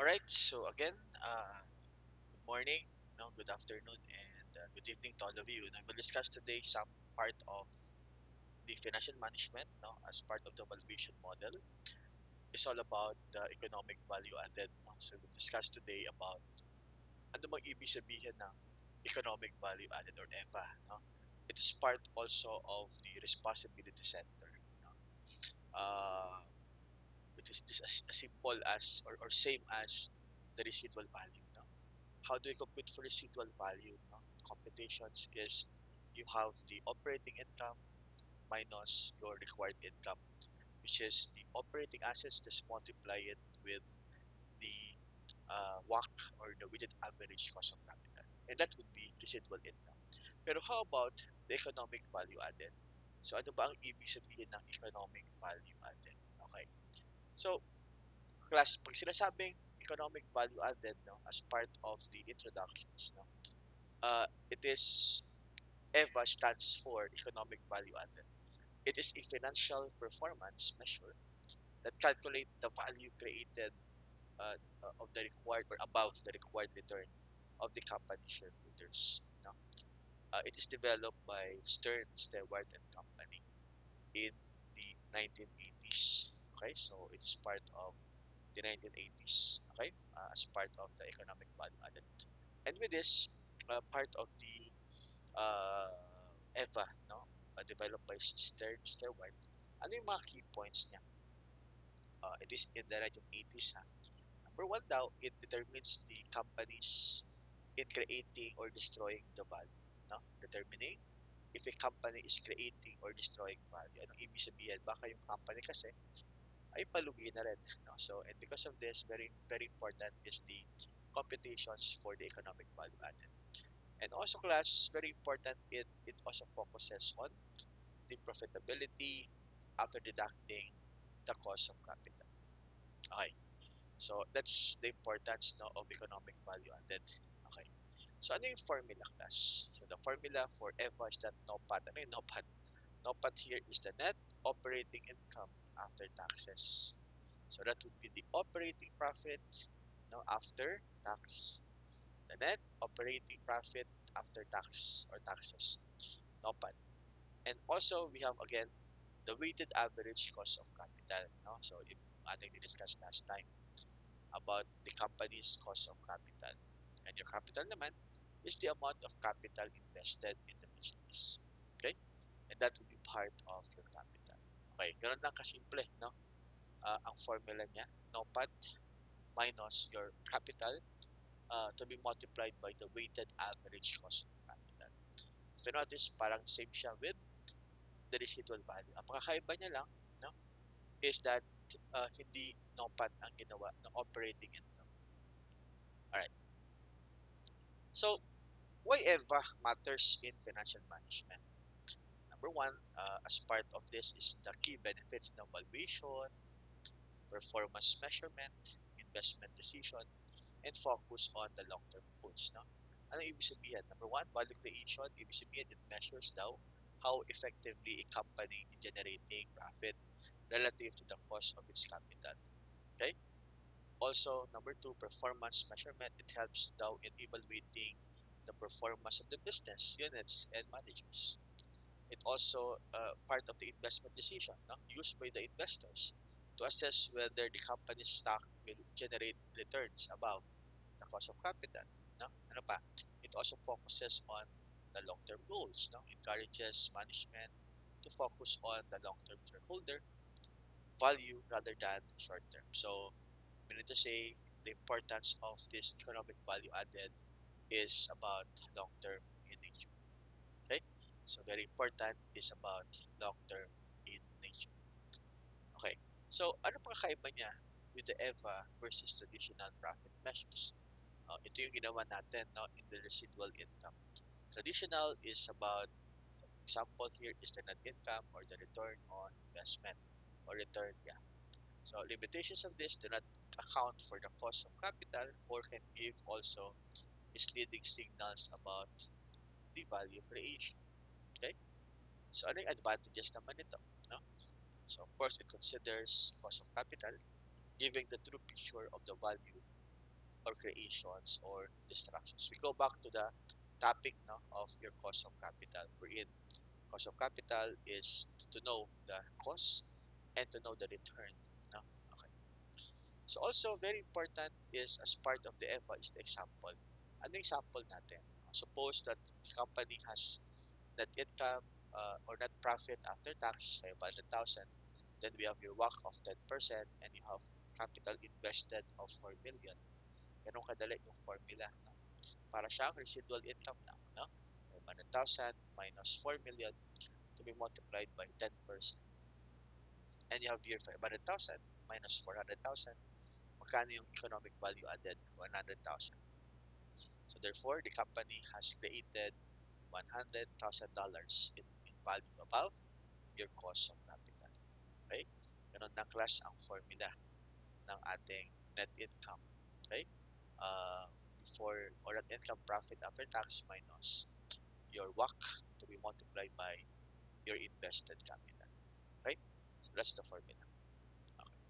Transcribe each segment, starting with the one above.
All right. So again, good morning, good afternoon, and good evening to all of you. And we'll discuss today some part of the financial management, as part of the valuation model. It's all about the economic value added. No? So we'll discuss today about ano bang ibig sabihin ng economic value added or EVA. No? It is part also of the responsibility center. No? Uh, which is just as simple as or same as the residual value. No? How do we compute for residual value? No? Computations is you have the operating income minus your required income, which is the operating assets, just multiply it with the WACC or the weighted average cost of capital. And that would be residual income. Pero how about the economic value added? So ano ba ang ibig sabihin ng economic value added? Okay. So, class, pag sinasabing economic value added, as part of the introductions, it is EVA stands for economic value added. It is a financial performance measure that calculates the value created of the required or above the required return of the company shareholders. It is developed by Stern, Stewart and Company in the 1980s. Okay, so it is part of the 1980s. Okay, as part of the economic value added. And with this, part of the EVA, developed by Stern, Stewart, ano yung mga key points niya? It is in the 1980s. Number one daw, it determines the companies in creating or destroying the value. Determining if a company is creating or destroying value. Anong ibig sabihin? Baka yung company kasi ay palugi na rin. So, and because of this, very, very important is the computations for the economic value added. And also class, very important, it also focuses on the profitability after deducting the cost of capital. Okay. So that's the importance of economic value added. Okay. So ano yung formula class? So the formula for EVA is that NOPAT. Ano yung NOPAT? NOPAT here is the net operating income after taxes. So that would be the operating profit after tax. The net operating profit after tax or taxes. NOPAT. And also we have again the weighted average cost of capital. So if ating discussed last time about the company's cost of capital. And your capital naman is the amount of capital invested in the business. Okay? And that will be part of your capital. Okay, ganun lang kasimple, no? Ang formula niya, NOPAT minus your capital to be multiplied by the weighted average cost of capital. So notice, parang same siya with the residual value. Ang pagkakaiba niya lang, no, is that hindi NOPAT ang ginawa ng operating income. Alright. So, why EVA matters in financial management? Number one, as part of this is the key benefits ng valuation, performance measurement, investment decision, and focus on the long-term goals. Ano ibig sabihin? Number one, value creation. Ibig sabihin, it measures daw how effectively a company is generating profit relative to the cost of its capital. Okay? Also, number two, performance measurement. It helps daw in evaluating the performance of the business units and managers. It also part of the investment decision used by the investors to assess whether the company's stock will generate returns above the cost of capital. Ano pa? It also focuses on the long-term goals. Encourages management to focus on the long-term shareholder value rather than short-term. So, meaning to say, the importance of this economic value added is about long-term in nature. Okay? So, very important is about long-term in nature. Okay. So, ano pang kakaiba niya with the EVA versus traditional profit measures? Ito yung ginawa natin in the residual income. Traditional is about, example here is the net income or the return on investment or return, yeah. So limitations of this do not account for the cost of capital or can give also misleading signals about the value creation. Okay? So ano yung advantages naman nito? No? So of course it considers cost of capital, giving the true picture of the value or creations or distractions. We go back to the topic no, of your cost of capital. Wherein cost of capital is to know the cost and to know the return. No? Okay. So also very important is as part of the EVA is the example. Ano example natin? Suppose that the company has net income or net profit after tax 500,000. Then we have your WACC of 10% and you have capital invested of 4 million. Ganun kadali yung formula. No? Para siyang residual income lang. No? 500,000 minus 4 million to be multiplied by 10%. And you have here 500,000 minus 400,000. Magkano yung economic value added? 100,000. So therefore, the company has created $100,000 in value above your cost of capital. Okay? Ganun na class ang formula ng ating net income. Okay? Uh, before or net income profit after tax minus your WACC to be multiplied by your invested capital. Okay? So that's the formula. Okay.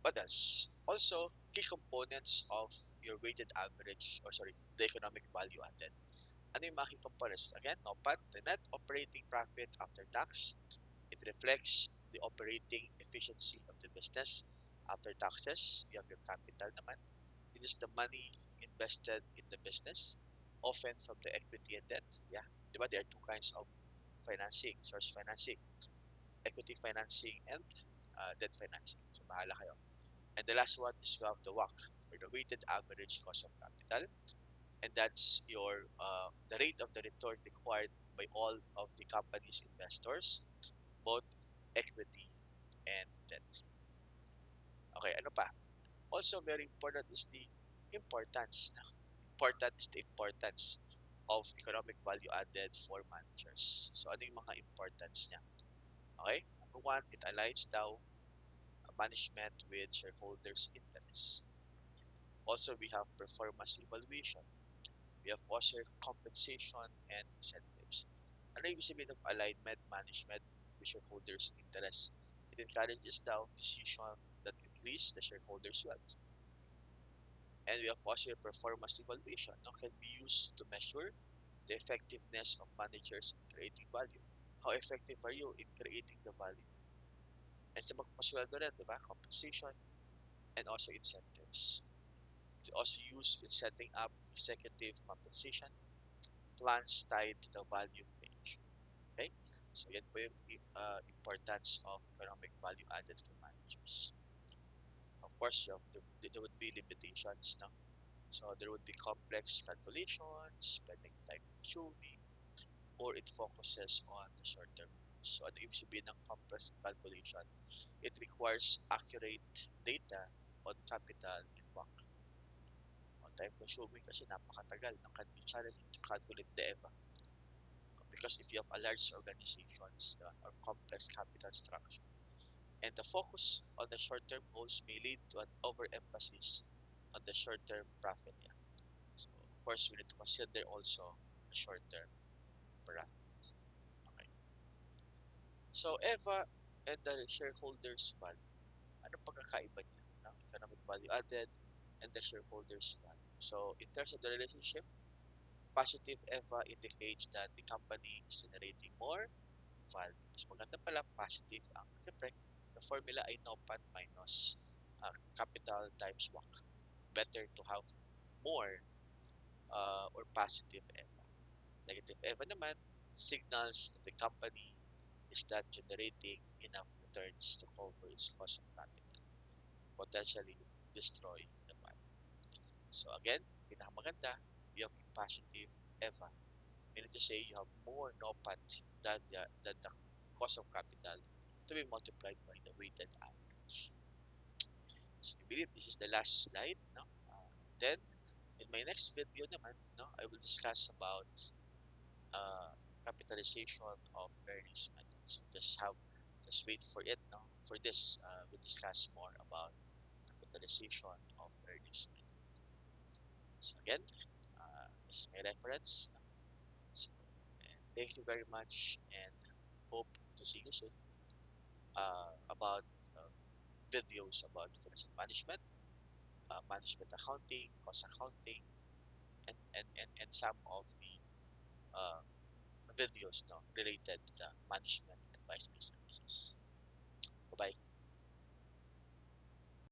What else? Also, key components of your weighted average or sorry, the economic value added. Ano yung mga key components? Again, NOPAT, the net operating profit after tax. It reflects the operating efficiency of the business. After taxes, you have your capital naman. It is the money invested in the business, often from the equity and debt. Yeah, diba? There are two kinds of financing, source financing, equity financing, and debt financing. So, bahala kayo. And the last one is you have the WACC, or the weighted average cost of capital. And that's your the rate of the return required by all of the company's investors, both equity and debt. Okay, ano pa? Also very important is the importance. Important is the importance of economic value added for managers. So ano yung mga importance niya? Okay? Number one, it aligns daw management with shareholders' interests. Also, we have performance evaluation. We have also compensation and incentives. Ano ibig sabihin ng alignment management with shareholders' interests? It encourages daw decision that increase the shareholders' wealth. And we have also performance evaluation. Now can be used to measure the effectiveness of managers in creating value. How effective are you in creating the value? And sa magpasweldo rin, di ba? Compensation and also incentives. It also used in setting up executive compensation plans tied to the value creation. Okay? So yan po yung importance of economic value added for managers. Of course, there would be limitations. No? So there would be complex calculations, spending time consuming, or it focuses on the short term. So ano ibig sabihin ng complex calculation? It requires accurate data on capital and WACC. On time consuming kasi napakatagal ng can be challenging to calculate the EVA. Because if you have a large organizations or complex capital structure, and the focus on the short-term goals may lead to an overemphasis on the short-term profit. Yeah. So of course, we need to consider also the short-term profit. Okay. So EVA and the shareholders value. Ano pagkakaiba niya? No? Economic value added and the shareholders value. So in terms of the relationship, positive EVA indicates that the company is generating more value. Mas maganda pala positive ang siyempre the formula ay NOPAT minus capital times WACC. Better to have more or positive EVA. Negative EVA naman signals that the company is not generating enough returns to cover its cost of capital, potentially destroy the value. So again, pinakamaganda, you have a positive EVA. Meaning to say you have more NOPAT than the cost of capital to be multiplied by the weighted average. So I believe this is the last slide. No? Then, in my next video naman, no, I will discuss about uh, capitalization of earnings method. So just wait for it. No, for this we'll discuss more about capitalization of earnings method. So again, this is my reference. No? So and thank you very much, and hope to see you soon about videos about financial management management accounting, cost accounting, and some of the uh, videos no related to the management and vice versa.